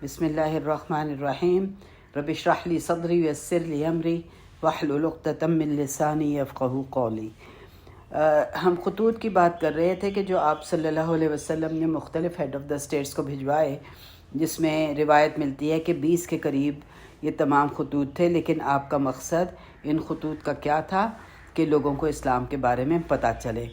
بسم اللہ الرحمن الرحیم رب اشرح لی صدری ویسر لی امری واحلل عقدۃ من لسانی یفقہوا قولی۔ ہم خطوط کی بات کر رہے تھے کہ جو آپ صلی اللہ علیہ وسلم نے مختلف ہیڈ آف دا اسٹیٹس کو بھجوائے، جس میں روایت ملتی ہے کہ 20 کے قریب یہ تمام خطوط تھے، لیکن آپ کا مقصد ان خطوط کا کیا تھا کہ لوگوں کو اسلام کے بارے میں پتہ چلے۔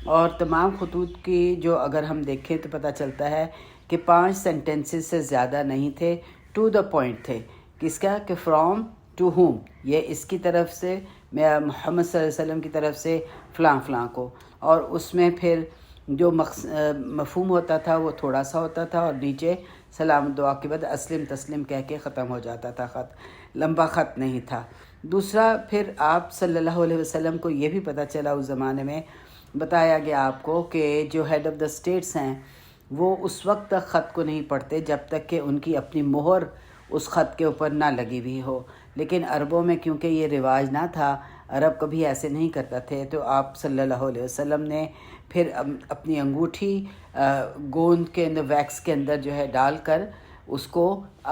اور تمام خطوط کی جو اگر ہم دیکھیں تو پتہ چلتا ہے کہ 5 سینٹنسز سے زیادہ نہیں تھے، ٹو دا پوائنٹ تھے۔ کس کا؟ کہ فرام ٹو ہوم، یہ اس کی طرف سے محمد صلی اللہ علیہ وسلم کی طرف سے فلاں فلاں کو، اور اس میں پھر جو مفہوم ہوتا تھا وہ تھوڑا سا ہوتا تھا، اور نیچے سلام دعا کے بعد اسلم تسلیم کہہ کے ختم ہو جاتا تھا خط، لمبا خط نہیں تھا۔ دوسرا، پھر آپ صلی اللہ علیہ وسلم کو یہ بھی پتہ چلا، اس زمانے میں بتایا گیا آپ کو کہ جو ہیڈ آف دا اسٹیٹس ہیں وہ اس وقت تک خط کو نہیں پڑھتے جب تک کہ ان کی اپنی مہر اس خط کے اوپر نہ لگی ہوئی ہو۔ لیکن عربوں میں کیونکہ یہ رواج نہ تھا، عرب کبھی ایسے نہیں کرتا تھے، تو آپ صلی اللہ علیہ وسلم نے پھر اپنی انگوٹھی گوند کے اندر، ویکس کے اندر جو ہے ڈال کر اس کو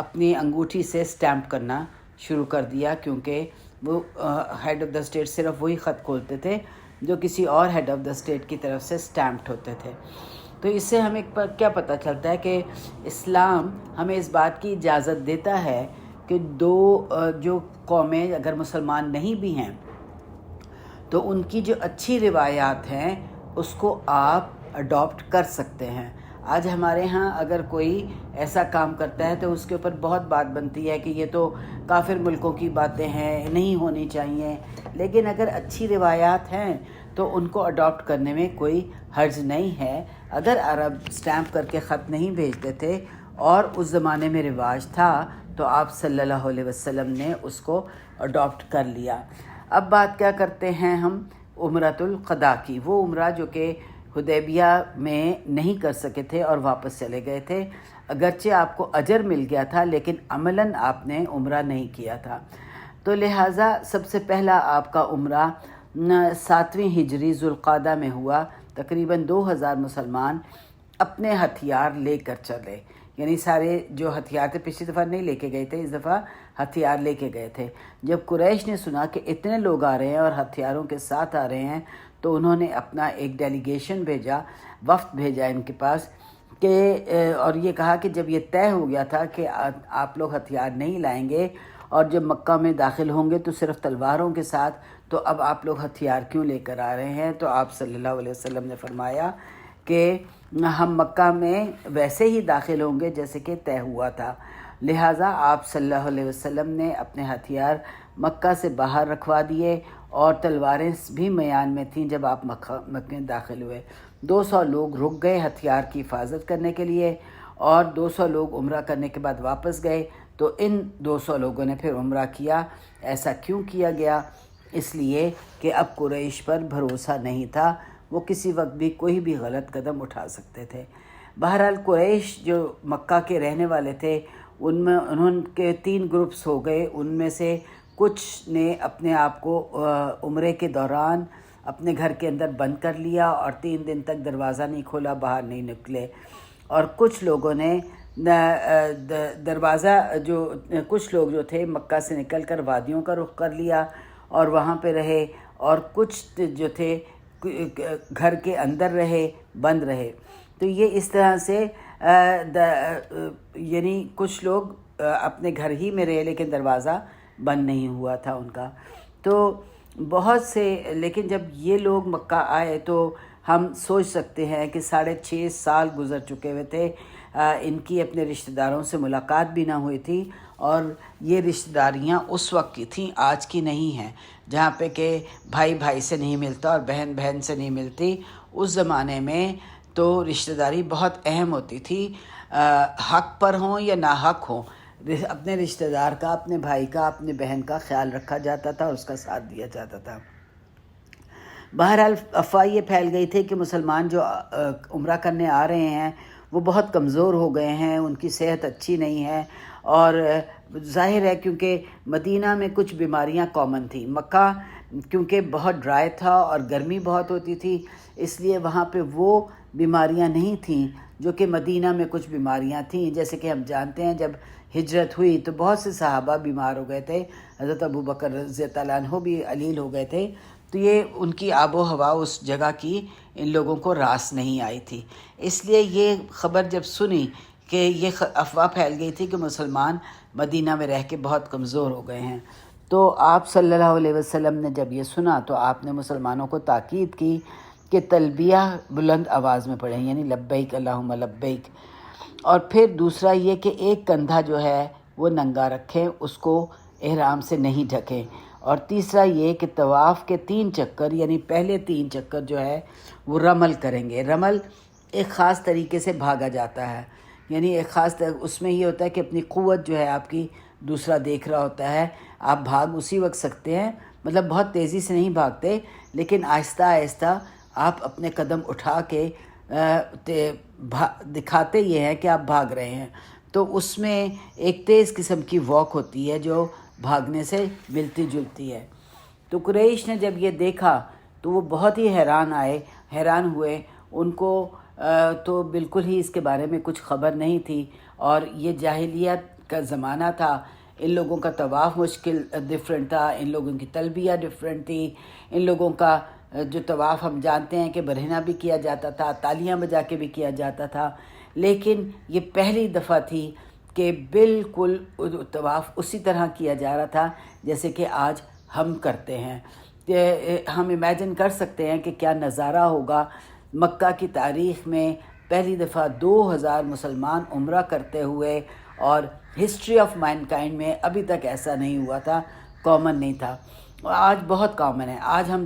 اپنی انگوٹھی سے سٹیمپ کرنا شروع کر دیا، کیونکہ وہ ہیڈ آف دا اسٹیٹ صرف وہی خط کھولتے تھے جو کسی اور ہیڈ آف دا اسٹیٹ کی طرف سے سٹیمپڈ ہوتے تھے۔ تو اس سے ہمیں کیا پتہ چلتا ہے کہ اسلام ہمیں اس بات کی اجازت دیتا ہے کہ جو قومیں اگر مسلمان نہیں بھی ہیں تو ان کی جو اچھی روایات ہیں اس کو آپ اڈاپٹ کر سکتے ہیں۔ آج ہمارے ہاں اگر کوئی ایسا کام کرتا ہے تو اس کے اوپر بہت بات بنتی ہے کہ یہ تو کافر ملکوں کی باتیں ہیں، نہیں ہونی چاہیے، لیکن اگر اچھی روایات ہیں تو ان کو اڈاپٹ کرنے میں کوئی حرج نہیں ہے۔ اگر عرب سٹیمپ کر کے خط نہیں بھیجتے تھے اور اس زمانے میں رواج تھا تو آپ صلی اللہ علیہ وسلم نے اس کو اڈاپٹ کر لیا۔ اب بات کیا کرتے ہیں ہم عمرۃ القضاء کی، وہ عمرہ جو کہ حدیبیہ میں نہیں کر سکے تھے اور واپس چلے گئے تھے، اگرچہ آپ کو اجر مل گیا تھا لیکن عملاً آپ نے عمرہ نہیں کیا تھا۔ تو لہٰذا سب سے پہلا آپ کا عمرہ 7ویں ہجری ذوالقعدہ میں ہوا۔ تقریباً 2000 مسلمان اپنے ہتھیار لے کر چلے، یعنی سارے جو ہتھیار تھے، پچھلی دفعہ نہیں لے کے گئے تھے، اس دفعہ ہتھیار لے کے گئے تھے۔ جب قریش نے سنا کہ اتنے لوگ آ رہے ہیں اور ہتھیاروں کے ساتھ آ رہے ہیں تو انہوں نے اپنا ایک ڈیلیگیشن بھیجا، وفد بھیجا ان کے پاس کہ اور یہ کہا کہ جب یہ طے ہو گیا تھا کہ آپ لوگ ہتھیار نہیں لائیں گے اور جب مکہ میں داخل ہوں گے تو صرف تلواروں کے ساتھ، تو اب آپ لوگ ہتھیار کیوں لے کر آ رہے ہیں؟ تو آپ صلی اللہ علیہ وسلم نے فرمایا کہ ہم مکہ میں ویسے ہی داخل ہوں گے جیسے کہ طے ہوا تھا، لہٰذا آپ صلی اللہ علیہ وسلم نے اپنے ہتھیار مکہ سے باہر رکھوا دیے اور تلواریں بھی میان میں تھیں جب آپ مکہ میں داخل ہوئے۔ 200 لوگ رک گئے ہتھیار کی حفاظت کرنے کے لیے اور 200 لوگ عمرہ کرنے کے بعد واپس گئے۔ تو ان 200 لوگوں نے پھر عمرہ کیا۔ ایسا کیوں کیا گیا؟ اس لیے کہ اب قریش پر بھروسہ نہیں تھا، وہ کسی وقت بھی کوئی بھی غلط قدم اٹھا سکتے تھے۔ بہرحال قریش جو مکہ کے رہنے والے تھے ان میں انہوں کے 3 گروپس ہو گئے۔ ان میں سے کچھ نے اپنے آپ کو عمرے کے دوران اپنے گھر کے اندر بند کر لیا اور 3 دن تک دروازہ نہیں کھولا، باہر نہیں نکلے، اور کچھ لوگوں نے کچھ لوگ جو تھے مکہ سے نکل کر وادیوں کا رخ کر لیا اور وہاں پہ رہے، اور کچھ جو تھے گھر کے اندر رہے، بند رہے۔ تو یہ اس طرح سے یعنی کچھ لوگ اپنے گھر ہی میں رہے لیکن دروازہ بند نہیں ہوا تھا ان کا۔ تو بہت سے، لیکن جب یہ لوگ مکہ آئے تو ہم سوچ سکتے ہیں کہ 6.5 سال گزر چکے ہوئے تھے، ان کی اپنے رشتہ داروں سے ملاقات بھی نہ ہوئی تھی، اور یہ رشتہ داریاں اس وقت کی تھیں، آج کی نہیں ہیں، جہاں پہ کہ بھائی بھائی سے نہیں ملتا اور بہن بہن سے نہیں ملتی۔ اس زمانے میں تو رشتہ داری بہت اہم ہوتی تھی، حق پر ہوں یا ناحق ہوں، اپنے رشتہ دار کا، اپنے بھائی کا، اپنے بہن کا خیال رکھا جاتا تھا اور اس کا ساتھ دیا جاتا تھا۔ بہرحال افواہ یہ پھیل گئی تھی کہ مسلمان جو عمرہ کرنے آ رہے ہیں وہ بہت کمزور ہو گئے ہیں، ان کی صحت اچھی نہیں ہے، اور ظاہر ہے کیونکہ مدینہ میں کچھ بیماریاں کامن تھیں، مکہ کیونکہ بہت ڈرائی تھا اور گرمی بہت ہوتی تھی، اس لیے وہاں پہ وہ بیماریاں نہیں تھیں جو کہ مدینہ میں کچھ بیماریاں تھیں. جیسے کہ ہم جانتے ہیں جب ہجرت ہوئی تو بہت سے صحابہ بیمار ہو گئے تھے، حضرت ابو بکر رضی اللہ عنہ بھی علیل ہو گئے تھے. تو یہ ان کی آب و ہوا اس جگہ کی ان لوگوں کو راس نہیں آئی تھی. اس لیے یہ خبر جب سنی کہ یہ افواہ پھیل گئی تھی کہ مسلمان مدینہ میں رہ کے بہت کمزور ہو گئے ہیں، تو آپ صلی اللہ علیہ وسلم نے جب یہ سنا تو آپ نے مسلمانوں کو تاکید کی کہ تلبیہ بلند آواز میں پڑھیں، یعنی لبیک اللہم لبیک. اور پھر دوسرا یہ کہ ایک کندھا جو ہے وہ ننگا رکھیں، اس کو احرام سے نہیں ڈھکیں. اور تیسرا یہ کہ طواف کے 3 چکر یعنی پہلے 3 چکر جو ہے وہ رمل کریں گے. رمل ایک خاص طریقے سے بھاگا جاتا ہے، یعنی ایک خاص اس میں یہ ہوتا ہے کہ اپنی قوت جو ہے آپ کی دوسرا دیکھ رہا ہوتا ہے، آپ بھاگ اسی وقت سکتے ہیں، مطلب بہت تیزی سے نہیں بھاگتے لیکن آہستہ آہستہ آپ اپنے قدم اٹھا کے دکھاتے یہ ہیں کہ آپ بھاگ رہے ہیں. تو اس میں ایک تیز قسم کی واک ہوتی ہے جو بھاگنے سے ملتی جلتی ہے. تو قریش نے جب یہ دیکھا تو وہ بہت ہی حیران ہوئے. ان کو تو بالکل ہی اس کے بارے میں کچھ خبر نہیں تھی، اور یہ جاہلیت کا زمانہ تھا. ان لوگوں کا طواف مشکل ڈفرینٹ تھا، ان لوگوں کی تلبیہ ڈفرینٹ تھی. ان لوگوں کا جو طواف ہم جانتے ہیں کہ برہنہ بھی کیا جاتا تھا، تالیاں بجا کے بھی کیا جاتا تھا، لیکن یہ پہلی دفعہ تھی کہ بالکل طواف اسی طرح کیا جا رہا تھا جیسے کہ آج ہم کرتے ہیں. ہم امیجن کر سکتے ہیں کہ کیا نظارہ ہوگا. مکہ کی تاریخ میں پہلی دفعہ 2000 مسلمان عمرہ کرتے ہوئے، اور ہسٹری آف مینکائنڈ میں ابھی تک ایسا نہیں ہوا تھا، کامن نہیں تھا. آج بہت کامن ہے. آج ہم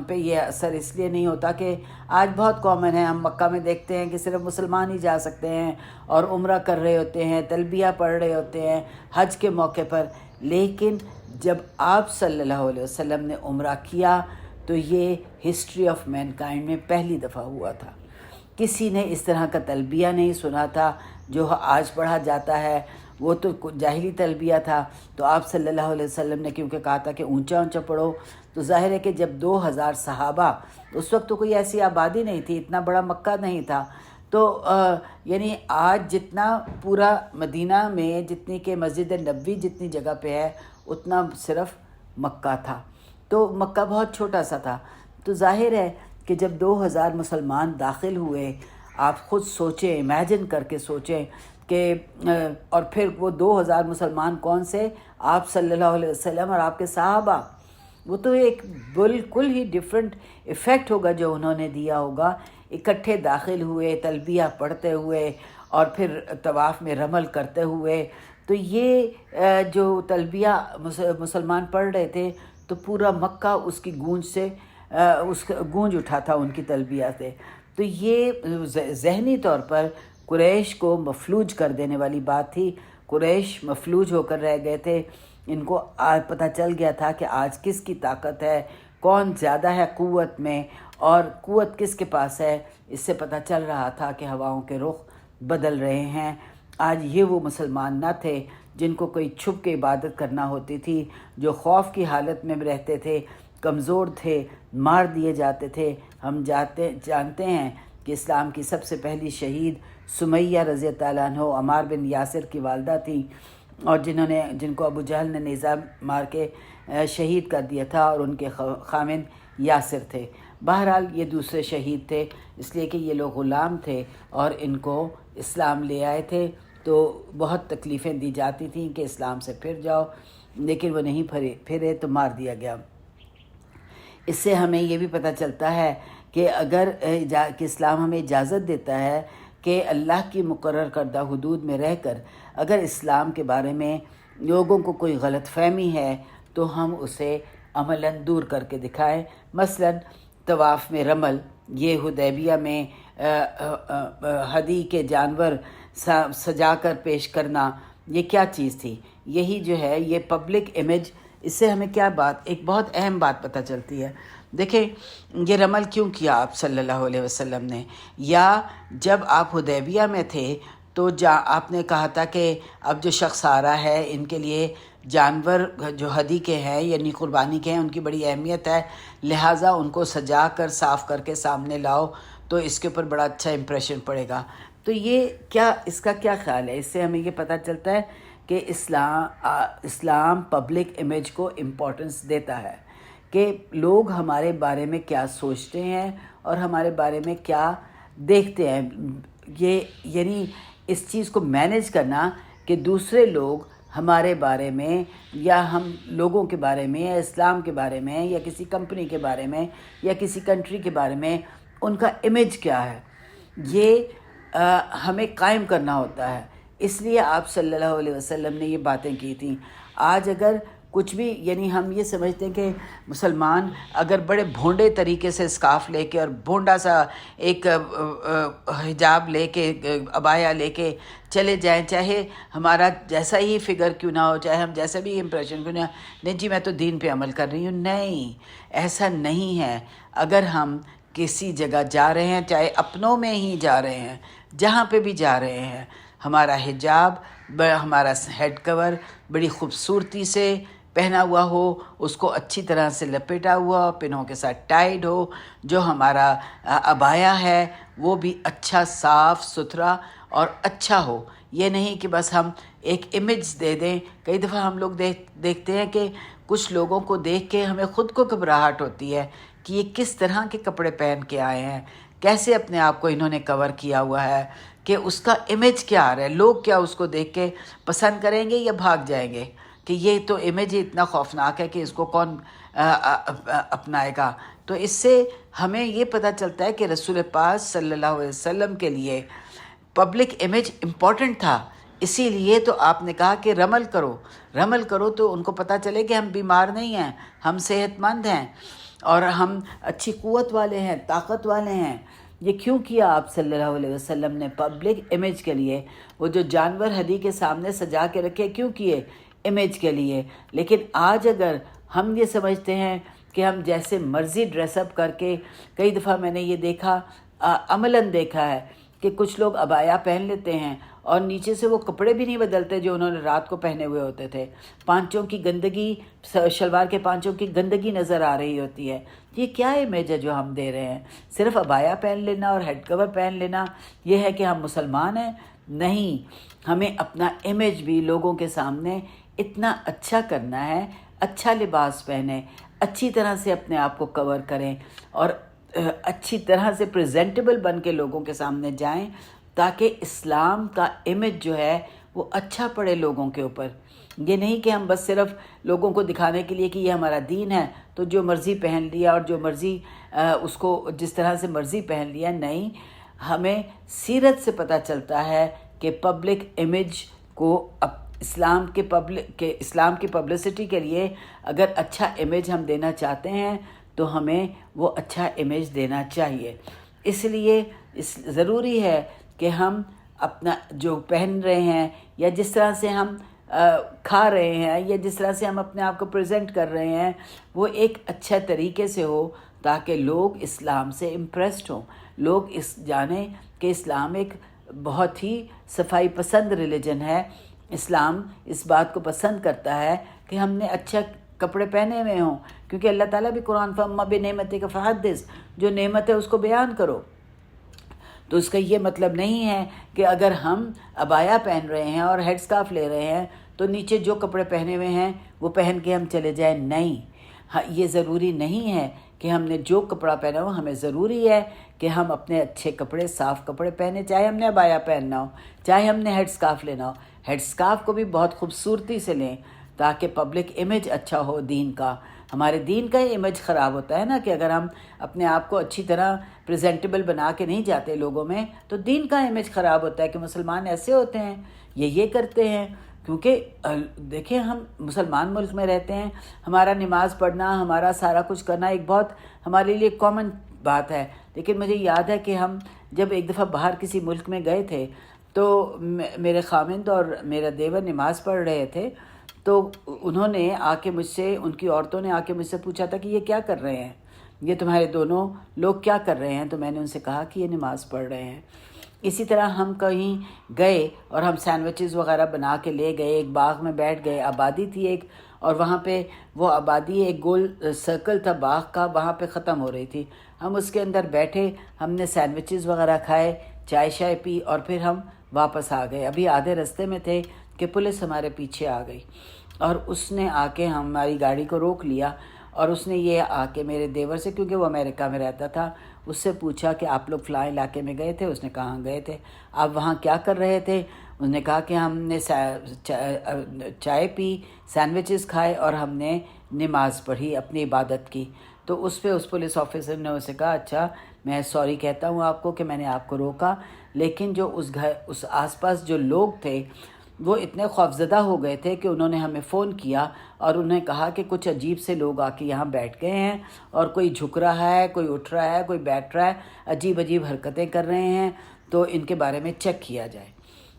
پہ یہ اثر اس لیے نہیں ہوتا کہ آج بہت کامن ہے. ہم مکہ میں دیکھتے ہیں کہ صرف مسلمان ہی جا سکتے ہیں اور عمرہ کر رہے ہوتے ہیں، تلبیہ پڑھ رہے ہوتے ہیں حج کے موقع پر. لیکن جب آپ صلی اللہ علیہ وسلم نے عمرہ کیا تو یہ ہسٹری آف مینکائنڈ میں پہلی دفعہ ہوا تھا. کسی نے اس طرح کا تلبیہ نہیں سنا تھا جو آج پڑھا جاتا ہے. وہ تو جاہلی تلبیہ تھا. تو آپ صلی اللہ علیہ وسلم نے کیونکہ کہا تھا کہ اونچا اونچا پڑھو، تو ظاہر ہے کہ جب 2000 صحابہ، اس وقت تو کوئی ایسی آبادی نہیں تھی، اتنا بڑا مکہ نہیں تھا. تو یعنی آج جتنا پورا مدینہ میں جتنی کہ مسجد نبوی جتنی جگہ پہ ہے اتنا صرف مکہ تھا. تو مکہ بہت چھوٹا سا تھا. تو ظاہر ہے کہ جب 2000 مسلمان داخل ہوئے، آپ خود سوچیں، امیجن کر کے سوچیں کہ اور پھر وہ 2000 مسلمان کون سے؟ آپ صلی اللہ علیہ وسلم اور آپ کے صحابہ. وہ تو ایک بالکل ہی ڈیفرنٹ ایفیکٹ ہوگا جو انہوں نے دیا ہوگا. اکٹھے داخل ہوئے تلبیہ پڑھتے ہوئے اور پھر طواف میں رمل کرتے ہوئے. تو یہ جو تلبیہ مسلمان پڑھ رہے تھے تو پورا مکہ اس کی گونج سے گونج اٹھا تھا ان کی تلبیہ سے. تو یہ ذہنی طور پر قریش کو مفلوج کر دینے والی بات تھی. قریش مفلوج ہو کر رہ گئے تھے. ان کو آج پتہ چل گیا تھا کہ آج کس کی طاقت ہے، کون زیادہ ہے قوت میں، اور قوت کس کے پاس ہے. اس سے پتہ چل رہا تھا کہ ہواؤں کے رخ بدل رہے ہیں. آج یہ وہ مسلمان نہ تھے جن کو کوئی چھپ کے عبادت کرنا ہوتی تھی، جو خوف کی حالت میں رہتے تھے، کمزور تھے، مار دیے جاتے تھے. ہم جانتے ہیں کہ اسلام کی سب سے پہلی شہید سمیہ رضی اللہ عنہ عمار بن یاسر کی والدہ تھیں، اور جن کو ابو جہل نے نیزہ مار کے شہید کر دیا تھا، اور ان کے خامند یاسر تھے. بہرحال یہ دوسرے شہید تھے، اس لیے کہ یہ لوگ غلام تھے اور ان کو اسلام لے آئے تھے. تو بہت تکلیفیں دی جاتی تھیں کہ اسلام سے پھر جاؤ، لیکن وہ نہیں پھرے تو مار دیا گیا. اس سے ہمیں یہ بھی پتہ چلتا ہے کہ اگر کہ اسلام ہمیں اجازت دیتا ہے کہ اللہ کی مقرر کردہ حدود میں رہ کر اگر اسلام کے بارے میں لوگوں کو کوئی غلط فہمی ہے تو ہم اسے عملاً دور کر کے دکھائیں. مثلاً طواف میں رمل، یہ حدیبیہ میں ہدی کے جانور سجا کر پیش کرنا، یہ کیا چیز تھی؟ یہی جو ہے یہ پبلک امیج. اس سے ہمیں کیا بات، ایک بہت اہم بات پتہ چلتی ہے. دیکھیں یہ رمل کیوں کیا آپ صلی اللہ علیہ وسلم نے، یا جب آپ حدیبیہ میں تھے تو آپ نے کہا تھا کہ اب جو شخص آ رہا ہے ان کے لیے جانور جو ہدی کے ہیں یعنی قربانی کے ہیں ان کی بڑی اہمیت ہے، لہٰذا ان کو سجا کر صاف کر کے سامنے لاؤ تو اس کے اوپر بڑا اچھا امپریشن پڑے گا۔ تو یہ کیا، اس کا کیا خیال ہے؟ اس سے ہمیں یہ پتہ چلتا ہے کہ اسلام پبلک امیج کو امپورٹنس دیتا ہے کہ لوگ ہمارے بارے میں کیا سوچتے ہیں اور ہمارے بارے میں کیا دیکھتے ہیں۔ یہ یعنی اس چیز کو مینیج کرنا کہ دوسرے لوگ ہمارے بارے میں یا ہم لوگوں کے بارے میں یا اسلام کے بارے میں یا کسی کمپنی کے بارے میں یا کسی کنٹری کے بارے میں ان کا امیج کیا ہے، یہ ہمیں قائم کرنا ہوتا ہے۔ اس لیے آپ صلی اللہ علیہ وسلم نے یہ باتیں کی تھیں۔ آج اگر کچھ بھی یعنی ہم یہ سمجھتے ہیں کہ مسلمان اگر بڑے بھونڈے طریقے سے اسکارف لے کے اور بھونڈا سا ایک حجاب لے کے عبایا لے کے چلے جائیں، چاہے ہمارا جیسا ہی فگر کیوں نہ ہو، چاہے ہم جیسا بھی امپریشن کیوں نہ، نہیں جی میں تو دین پہ عمل کر رہی ہوں، نہیں، ایسا نہیں ہے۔ اگر ہم کسی جگہ جا رہے ہیں، چاہے اپنوں میں ہی جا رہے ہیں، جہاں پہ بھی جا رہے ہیں، ہمارا حجاب، ہمارا ہیڈ کور بڑی خوبصورتی سے پہنا ہوا ہو، اس کو اچھی طرح سے لپیٹا ہوا ہو، پنوں کے ساتھ ٹائڈ ہو، جو ہمارا عبایا ہے وہ بھی اچھا صاف ستھرا اور اچھا ہو۔ یہ نہیں کہ بس ہم ایک امیج دے دیں۔ کئی دفعہ ہم لوگ دیکھتے ہیں کہ کچھ لوگوں کو دیکھ کے ہمیں خود کو گھبراہٹ ہوتی ہے کہ یہ کس طرح کے کپڑے پہن کے آئے ہیں، کیسے اپنے آپ کو انہوں نے کور کیا ہوا ہے، کہ اس کا امیج کیا آ رہا ہے، لوگ کیا اس کو دیکھ کے پسند کریں گے یا بھاگ جائیں گے کہ یہ تو امیج ہی اتنا خوفناک ہے کہ اس کو کون اپنائے گا۔ تو اس سے ہمیں یہ پتہ چلتا ہے کہ رسول پاک صلی اللہ علیہ وسلم کے لیے پبلک امیج امپورٹنٹ تھا، اسی لیے تو آپ نے کہا کہ رمل کرو تو ان کو پتہ چلے کہ ہم بیمار نہیں ہیں، ہم صحت مند ہیں اور ہم اچھی قوت والے ہیں، طاقت والے ہیں۔ یہ کیوں کیا آپ صلی اللہ علیہ وسلم نے پبلک امیج کے لیے؟ وہ جو جانور ہدی کے سامنے سجا کے رکھے کیوں کیے؟ امیج کے لیے۔ لیکن آج اگر ہم یہ سمجھتے ہیں کہ ہم جیسے مرضی ڈریس اپ کر کے، کئی دفعہ میں نے یہ دیکھا، عملاً دیکھا ہے کہ کچھ لوگ عبایا پہن لیتے ہیں اور نیچے سے وہ کپڑے بھی نہیں بدلتے جو انہوں نے رات کو پہنے ہوئے ہوتے تھے، پانچوں کی گندگی، شلوار کے پانچوں کی گندگی نظر آ رہی ہوتی ہے۔ یہ کیا امیج ہے جو ہم دے رہے ہیں؟ صرف عبایا پہن لینا اور ہیڈ کور پہن لینا یہ ہے کہ ہم مسلمان ہیں؟ نہیں، ہمیں اپنا امیج بھی لوگوں کے سامنے اتنا اچھا کرنا ہے، اچھا لباس پہنیں، اچھی طرح سے اپنے آپ کو کور کریں اور اچھی طرح سے پریزنٹیبل بن کے لوگوں کے سامنے جائیں تاکہ اسلام کا امیج جو ہے وہ اچھا پڑے لوگوں کے اوپر۔ یہ نہیں کہ ہم بس صرف لوگوں کو دکھانے کے لیے کہ یہ ہمارا دین ہے تو جو مرضی پہن لیا اور جو مرضی اس کو جس طرح سے مرضی پہن لیا۔ نہیں، ہمیں سیرت سے پتہ چلتا ہے کہ پبلک امیج کو اسلام کی پبلسٹی کے لیے اگر اچھا امیج ہم دینا چاہتے ہیں تو ہمیں وہ اچھا امیج دینا چاہیے۔ اس لیے ضروری ہے کہ ہم اپنا جو پہن رہے ہیں یا جس طرح سے ہم کھا رہے ہیں یا جس طرح سے ہم اپنے آپ کو پریزنٹ کر رہے ہیں وہ ایک اچھا طریقے سے ہو تاکہ لوگ اسلام سے امپریسڈ ہوں، لوگ جانیں کہ اسلام ایک بہت ہی صفائی پسند ریلیجن ہے۔ اسلام اس بات کو پسند کرتا ہے کہ ہم نے اچھا کپڑے پہنے ہوئے ہوں، کیونکہ اللہ تعالیٰ بھی قرآن فَأَمَّا بِنِعْمَتِكَ فَحَدِّثْ، جو نعمت ہے اس کو بیان کرو۔ تو اس کا یہ مطلب نہیں ہے کہ اگر ہم عبایا پہن رہے ہیں اور ہیڈ اسکارف لے رہے ہیں تو نیچے جو کپڑے پہنے ہوئے ہیں وہ پہن کے ہم چلے جائیں، نہیں، یہ ضروری نہیں ہے کہ ہم نے جو کپڑا پہنا ہو، ہمیں ضروری ہے کہ ہم اپنے اچھے کپڑے، صاف کپڑے پہنے، چاہے ہم نے عبایا پہننا ہو، چاہے ہم نے ہیڈ اسکارف لینا ہو۔ ہیڈ اسکارف کو بھی بہت خوبصورتی سے لیں تاکہ پبلک امیج اچھا ہو دین کا۔ ہمارے دین کا ہی امیج خراب ہوتا ہے نا کہ اگر ہم اپنے آپ کو اچھی طرح پریزنٹیبل بنا کے نہیں جاتے لوگوں میں تو دین کا امیج خراب ہوتا ہے کہ مسلمان ایسے ہوتے ہیں، یہ کرتے ہیں۔ کیونکہ دیکھیں ہم مسلمان ملک میں رہتے ہیں، ہمارا نماز پڑھنا، ہمارا سارا کچھ کرنا ایک بہت ہمارے لیے کامن بات ہے۔ لیکن مجھے یاد ہے کہ ہم جب ایک دفعہ باہر کسی ملک میں گئے تھے تو میرے خامند اور میرا دیور نماز پڑھ رہے تھے، تو انہوں نے آ کے مجھ سے، ان کی عورتوں نے آ کے مجھ سے پوچھا تھا کہ یہ کیا کر رہے ہیں، یہ تمہارے دونوں لوگ کیا کر رہے ہیں؟ تو میں نے ان سے کہا کہ یہ نماز پڑھ رہے ہیں۔ اسی طرح ہم کہیں گئے اور ہم سینڈوچز وغیرہ بنا کے لے گئے، ایک باغ میں بیٹھ گئے، آبادی تھی ایک، اور وہاں پہ وہ آبادی ایک گول سرکل تھا باغ کا، وہاں پہ ختم ہو رہی تھی، ہم اس کے اندر بیٹھے، ہم نے سینڈوچز وغیرہ کھائے، چائے شائے پی، اور پھر ہم واپس آ گئے۔ ابھی آدھے رستے میں تھے کہ پولیس ہمارے پیچھے آ گئی، اور اس نے آ کے ہماری گاڑی کو روک لیا، اور اس نے یہ آ کے میرے دیور سے، کیونکہ وہ امریکہ میں رہتا تھا، اس سے پوچھا کہ آپ لوگ فلاں علاقے میں گئے تھے؟ اس نے کہاں گئے تھے؟ آپ وہاں کیا کر رہے تھے؟ اس نے کہا کہ ہم نے چائے پی، سینڈوچز کھائے، اور ہم نے نماز پڑھی، اپنی عبادت کی۔ تو اس پہ اس پولیس آفیسر نے اسے کہا اچھا میں سوری کہتا ہوں آپ کو کہ میں نے آپ کو روکا، لیکن جو اس آس پاس جو لوگ تھے وہ اتنے خوفزدہ ہو گئے تھے کہ انہوں نے ہمیں فون کیا، اور انہوں نے کہا کہ کچھ عجیب سے لوگ آ کے یہاں بیٹھ گئے ہیں، اور کوئی جھک رہا ہے، کوئی اٹھ رہا ہے، کوئی بیٹھ رہا ہے، عجیب عجیب حرکتیں کر رہے ہیں، تو ان کے بارے میں چیک کیا جائے۔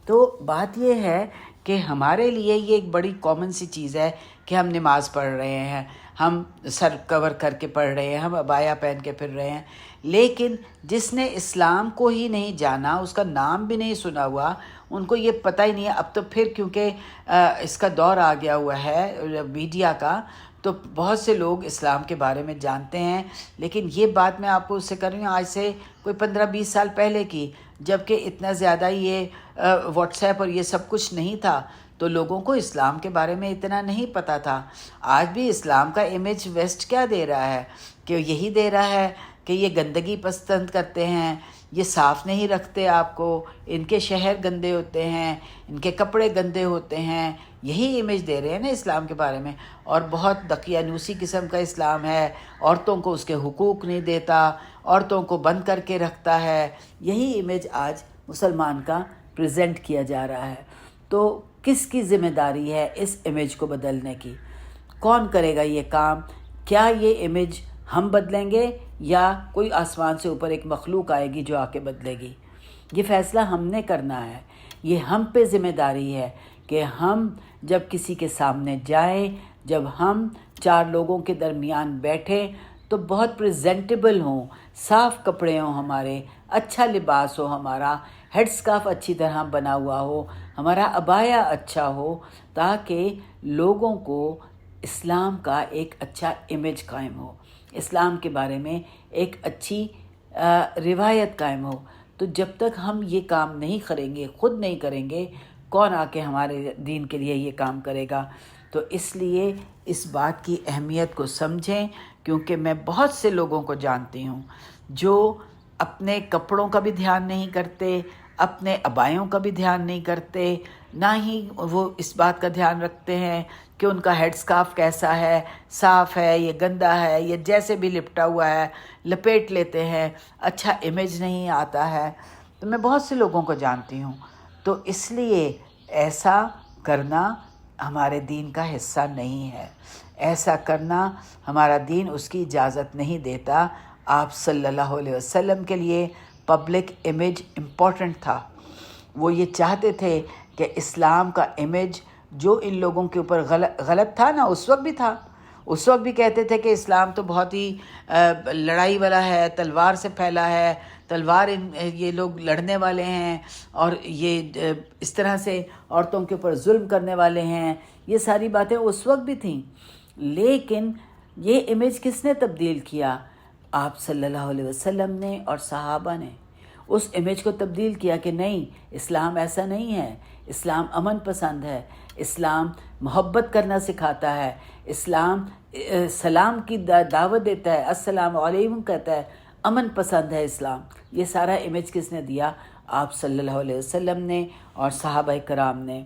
تو بات یہ ہے کہ ہمارے لیے یہ ایک بڑی کامن سی چیز ہے کہ ہم نماز پڑھ رہے ہیں، ہم سر کور کر کے پڑھ رہے ہیں، ہم عبایا پہن کے پھر رہے ہیں، لیکن جس نے اسلام کو ہی نہیں جانا، اس کا نام بھی نہیں سنا ہوا، ان کو یہ پتہ ہی نہیں ہے۔ اب تو پھر کیونکہ اس کا دور آ گیا ہوا ہے میڈیا کا، تو بہت سے لوگ اسلام کے بارے میں جانتے ہیں، لیکن یہ بات میں آپ کو اس سے کر رہی ہوں آج سے کوئی 15-20 سال پہلے کی، جب کہ اتنا زیادہ یہ واٹس ایپ اور یہ سب کچھ نہیں تھا، تو لوگوں کو اسلام کے بارے میں اتنا نہیں پتہ تھا۔ آج بھی اسلام کا امیج ویسٹ کیا دے رہا ہے؟ کہ یہی دے رہا ہے کہ یہ گندگی پسند کرتے ہیں، یہ صاف نہیں رکھتے آپ کو، ان کے شہر گندے ہوتے ہیں، ان کے کپڑے گندے ہوتے ہیں، یہی امیج دے رہے ہیں نا اسلام کے بارے میں۔ اور بہت دقیانوسی قسم کا اسلام ہے، عورتوں کو اس کے حقوق نہیں دیتا، عورتوں کو بند کر کے رکھتا ہے، یہی امیج آج مسلمان کا پریزنٹ کیا جا رہا ہے۔ تو کس کی ذمہ داری ہے اس امیج کو بدلنے کی؟ کون کرے گا یہ کام؟ کیا یہ امیج ہم بدلیں گے یا کوئی آسمان سے اوپر ایک مخلوق آئے گی جو آ کے بدلے گی؟ یہ فیصلہ ہم نے کرنا ہے، یہ ہم پہ ذمہ داری ہے کہ ہم جب کسی کے سامنے جائیں، جب ہم 4 لوگوں کے درمیان بیٹھیں تو بہت پریزنٹیبل ہوں، صاف کپڑے ہوں ہمارے، اچھا لباس ہو ہمارا، ہیڈ اسکارف اچھی طرح بنا ہوا ہو، ہمارا عبایا اچھا ہو، تاکہ لوگوں کو اسلام کا ایک اچھا امیج قائم ہو، اسلام کے بارے میں ایک اچھی روایت قائم ہو۔ تو جب تک ہم یہ کام نہیں کریں گے، خود نہیں کریں گے، کون آ کے ہمارے دین کے لیے یہ کام کرے گا؟ تو اس لیے اس بات کی اہمیت کو سمجھیں، کیونکہ میں بہت سے لوگوں کو جانتی ہوں جو اپنے کپڑوں کا بھی دھیان نہیں کرتے، اپنے عبایوں کا بھی دھیان نہیں کرتے، نہ ہی وہ اس بات کا دھیان رکھتے ہیں کہ ان کا ہیڈ اسکارف کیسا ہے، صاف ہے، یہ گندا ہے، یہ جیسے بھی لپٹا ہوا ہے لپیٹ لیتے ہیں، اچھا امیج نہیں آتا ہے۔ تو میں بہت سے لوگوں کو جانتی ہوں، تو اس لیے ایسا کرنا ہمارے دین کا حصہ نہیں ہے، ایسا کرنا ہمارا دین اس کی اجازت نہیں دیتا۔ آپ صلی اللہ علیہ وسلم کے لیے پبلک امیج امپورٹنٹ تھا، وہ یہ چاہتے تھے کہ اسلام کا امیج جو ان لوگوں کے اوپر غلط تھا نا، اس وقت بھی تھا، اس وقت بھی کہتے تھے کہ اسلام تو بہت ہی لڑائی والا ہے، تلوار سے پھیلا ہے، تلوار یہ لوگ لڑنے والے ہیں، اور یہ اس طرح سے عورتوں کے اوپر ظلم کرنے والے ہیں، یہ ساری باتیں اس وقت بھی تھیں۔ لیکن یہ امیج کس نے تبدیل کیا؟ آپ صلی اللہ علیہ وسلم نے اور صحابہ نے اس امیج کو تبدیل کیا کہ نہیں، اسلام ایسا نہیں ہے، اسلام امن پسند ہے، اسلام محبت کرنا سکھاتا ہے، اسلام سلام کی دعوت دیتا ہے، السلام علیکم کہتا ہے، امن پسند ہے اسلام۔ یہ سارا امیج کس نے دیا؟ آپ صلی اللہ علیہ وسلم نے اور صحابہ کرام نے۔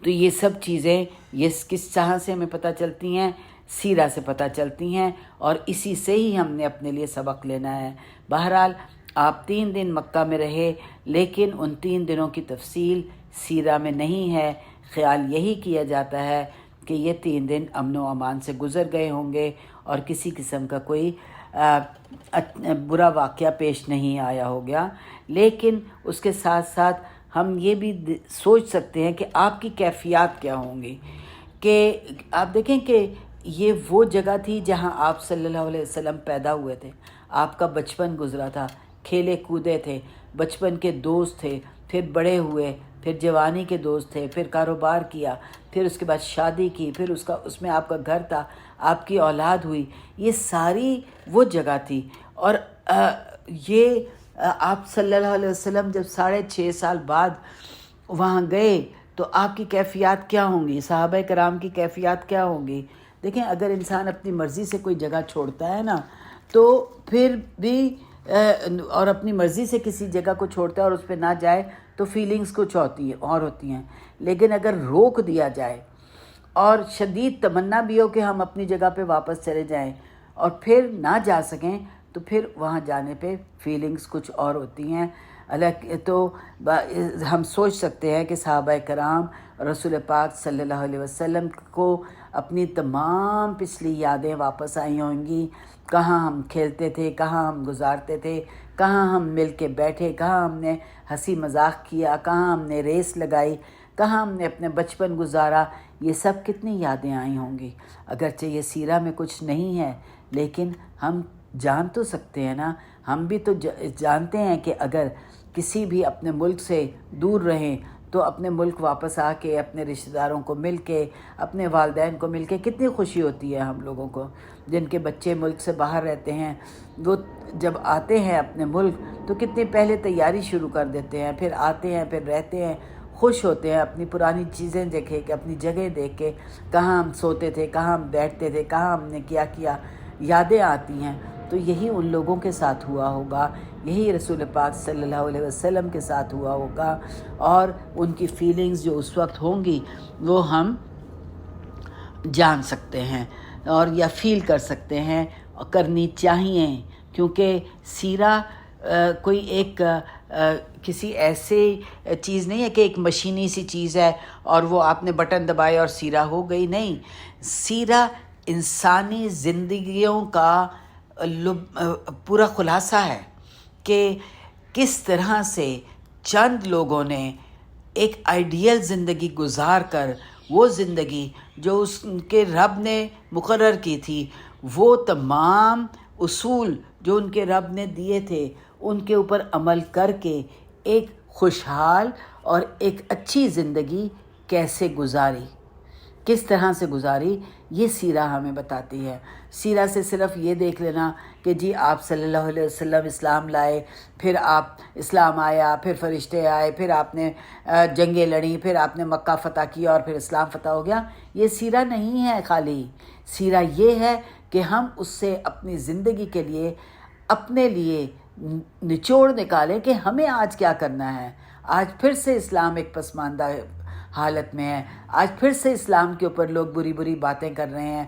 تو یہ سب چیزیں یہ کس طرح سے ہمیں پتہ چلتی ہیں؟ سیرہ سے پتہ چلتی ہیں، اور اسی سے ہی ہم نے اپنے لیے سبق لینا ہے۔ بہرحال آپ 3 دن مکہ میں رہے، لیکن ان 3 دنوں کی تفصیل سیرہ میں نہیں ہے۔ خیال یہی کیا جاتا ہے کہ یہ 3 دن امن و امان سے گزر گئے ہوں گے، اور کسی قسم کا کوئی برا واقعہ پیش نہیں آیا ہو گیا۔ لیکن اس کے ساتھ ساتھ ہم یہ بھی سوچ سکتے ہیں کہ آپ کی کیفیات کیا ہوں گی، کہ آپ دیکھیں کہ یہ وہ جگہ تھی جہاں آپ صلی اللہ علیہ وسلم پیدا ہوئے تھے، آپ کا بچپن گزرا تھا، کھیلے کودے تھے، بچپن کے دوست تھے، پھر بڑے ہوئے، پھر جوانی کے دوست تھے، پھر کاروبار کیا، پھر اس کے بعد شادی کی، پھر اس میں آپ کا گھر تھا، آپ کی اولاد ہوئی، یہ ساری وہ جگہ تھی۔ اور یہ آپ صلی اللہ علیہ وسلم جب 6.5 سال بعد وہاں گئے تو آپ کی کیفیات کیا ہوں گی، صحابہ کرام کی کیفیات کیا ہوں گی؟ دیکھیں، اگر انسان اپنی مرضی سے کوئی جگہ چھوڑتا ہے نا تو پھر بھی اور اپنی مرضی سے کسی جگہ کو چھوڑتا ہے اور اس پہ نہ جائے تو فیلنگز کچھ ہوتی ہیں، لیکن اگر روک دیا جائے اور شدید تمنا بھی ہو کہ ہم اپنی جگہ پہ واپس چلے جائیں اور پھر نہ جا سکیں تو پھر وہاں جانے پہ فیلنگز کچھ اور ہوتی ہیں۔ تو ہم سوچ سکتے ہیں کہ صحابہ کرام رسول پاک صلی اللہ علیہ وسلم کو اپنی تمام پچھلی یادیں واپس آئی ہوں گی، کہاں ہم کھیلتے تھے، کہاں ہم گزارتے تھے، کہاں ہم مل کے بیٹھے، کہاں ہم نے ہنسی مذاق کیا، کہاں ہم نے ریس لگائی، کہاں ہم نے اپنے بچپن گزارا، یہ سب کتنی یادیں آئی ہوں گی۔ اگرچہ یہ سیرہ میں کچھ نہیں ہے لیکن ہم جان تو سکتے ہیں نا، ہم بھی تو جانتے ہیں کہ اگر کسی بھی اپنے ملک سے دور رہیں تو اپنے ملک واپس آ کے اپنے رشتہ داروں کو مل کے، اپنے والدین کو مل کے کتنی خوشی ہوتی ہے ہم لوگوں کو۔ جن کے بچے ملک سے باہر رہتے ہیں وہ جب آتے ہیں اپنے ملک تو کتنی پہلے تیاری شروع کر دیتے ہیں، پھر آتے ہیں، پھر رہتے ہیں، خوش ہوتے ہیں، اپنی پرانی چیزیں دیکھے کہ اپنی جگہ دیکھ کے، کہاں ہم سوتے تھے، کہاں ہم بیٹھتے تھے، کہاں ہم نے کیا یادیں آتی ہیں۔ تو یہی ان لوگوں کے ساتھ ہوا ہوگا، یہی رسول پاک صلی اللہ علیہ وسلم کے ساتھ ہوا ہوگا، اور ان کی فیلنگز جو اس وقت ہوں گی وہ ہم جان سکتے ہیں اور یا فیل کر سکتے ہیں، اور کرنی چاہیے، کیونکہ سیرہ کوئی ایک کسی ایسے چیز نہیں ہے کہ ایک مشینی سی چیز ہے اور وہ آپ نے بٹن دبائے اور سیرہ ہو گئی، نہیں۔ سیرہ انسانی زندگیوں کا پورا خلاصہ ہے کہ کس طرح سے چند لوگوں نے ایک آئیڈیل زندگی گزار کر وہ زندگی جو اس کے رب نے مقرر کی تھی، وہ تمام اصول جو ان کے رب نے دیے تھے ان کے اوپر عمل کر کے ایک خوشحال اور ایک اچھی زندگی کیسے گزاری، کس طرح سے گزاری، یہ سیرہ ہمیں بتاتی ہے۔ سیرہ سے صرف یہ دیکھ لینا کہ جی آپ صلی اللہ علیہ وسلم اسلام لائے، پھر آپ اسلام آیا، پھر فرشتے آئے، پھر آپ نے جنگیں لڑیں، پھر آپ نے مکہ فتح کیا اور پھر اسلام فتح ہو گیا، یہ سیرہ نہیں ہے۔ خالی سیرہ یہ ہے کہ ہم اس سے اپنی زندگی کے لیے اپنے لیے نچوڑ نکالیں کہ ہمیں آج کیا کرنا ہے۔ آج پھر سے اسلام ایک پسماندہ حالت میں ہے، آج پھر سے اسلام کے اوپر لوگ بری بری باتیں کر رہے ہیں،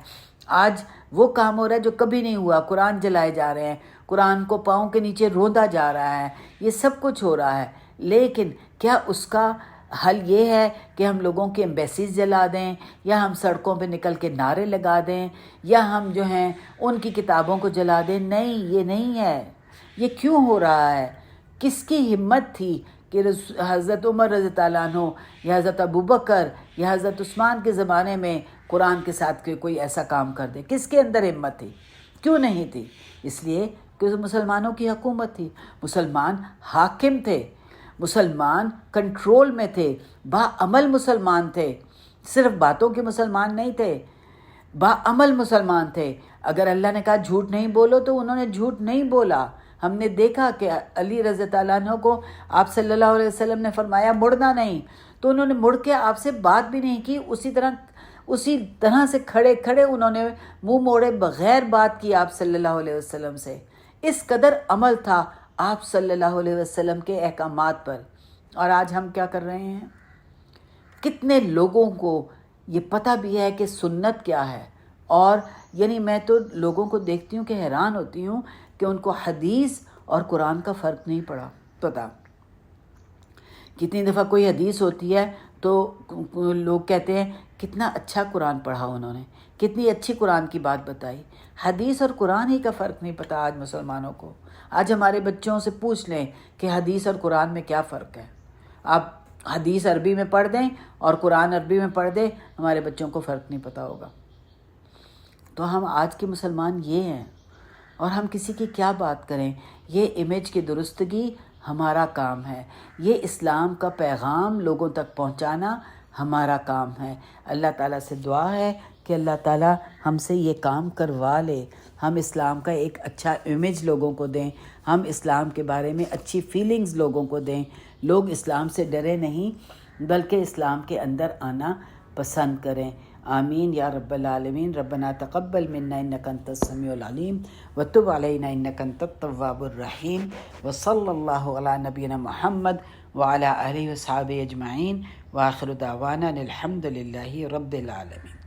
آج وہ کام ہو رہا ہے جو کبھی نہیں ہوا، قرآن جلائے جا رہے ہیں، قرآن کو پاؤں کے نیچے روندا جا رہا ہے، یہ سب کچھ ہو رہا ہے۔ لیکن کیا اس کا حل یہ ہے کہ ہم لوگوں کے ایمبیسیز جلا دیں، یا ہم سڑکوں پہ نکل کے نعرے لگا دیں، یا ہم جو ہیں ان کی کتابوں کو جلا دیں؟ نہیں، یہ نہیں ہے۔ یہ کیوں ہو رہا ہے؟ کس کی ہمت تھی کہ حضرت عمر رضی اللہ عنہ یا حضرت ابوبکر یا حضرت عثمان کے زمانے میں قرآن کے ساتھ کوئی ایسا کام کر دے؟ کس کے اندر ہمت تھی؟ کیوں نہیں تھی؟ اس لیے کہ مسلمانوں کی حکومت تھی، مسلمان حاکم تھے، مسلمان کنٹرول میں تھے، باعمل مسلمان تھے، صرف باتوں کے مسلمان نہیں تھے، باعمل مسلمان تھے۔ اگر اللہ نے کہا جھوٹ نہیں بولو تو انہوں نے جھوٹ نہیں بولا۔ ہم نے دیکھا کہ علی رضی اللہ عنہ کو آپ صلی اللہ علیہ وسلم نے فرمایا مڑنا نہیں، تو انہوں نے مڑ کے آپ سے بات بھی نہیں کی، اسی طرح سے کھڑے کھڑے انہوں نے منہ موڑے بغیر بات کی آپ صلی اللہ علیہ وسلم سے۔ اس قدر عمل تھا آپ صلی اللہ علیہ وسلم کے احکامات پر۔ اور آج ہم کیا کر رہے ہیں؟ کتنے لوگوں کو یہ پتہ بھی ہے کہ سنت کیا ہے، اور یعنی میں تو لوگوں کو دیکھتی ہوں کہ حیران ہوتی ہوں کہ ان کو حدیث اور قرآن کا فرق نہیں پتا۔ کتنی دفعہ کوئی حدیث ہوتی ہے تو لوگ کہتے ہیں کتنا اچھا قرآن پڑھا انہوں نے، کتنی اچھی قرآن کی بات بتائی۔ حدیث اور قرآن ہی کا فرق نہیں پتہ آج مسلمانوں کو۔ آج ہمارے بچوں سے پوچھ لیں کہ حدیث اور قرآن میں کیا فرق ہے، آپ حدیث عربی میں پڑھ دیں اور قرآن عربی میں پڑھ دیں، ہمارے بچوں کو فرق نہیں پتہ ہوگا۔ تو ہم آج کے مسلمان یہ ہیں، اور ہم کسی کی کیا بات کریں؟ یہ امیج کی درستگی ہمارا کام ہے، یہ اسلام کا پیغام لوگوں تک پہنچانا ہمارا کام ہے۔ اللہ تعالیٰ سے دعا ہے کہ اللہ تعالیٰ ہم سے یہ کام کروا لے، ہم اسلام کا ایک اچھا امیج لوگوں کو دیں، ہم اسلام کے بارے میں اچھی فیلنگز لوگوں کو دیں، لوگ اسلام سے ڈرے نہیں بلکہ اسلام کے اندر آنا پسند کریں۔ آمین یا رب العالمین۔ ربنا تقبل منا انک انت السمیع العلیم وتب علینا انک انت التواب الرحیم، وصلی اللہ علی نبینا محمد وعلی آلہ وصحبہ اجمعین، وآخر دعوانا الحمد للہ رب العالمین۔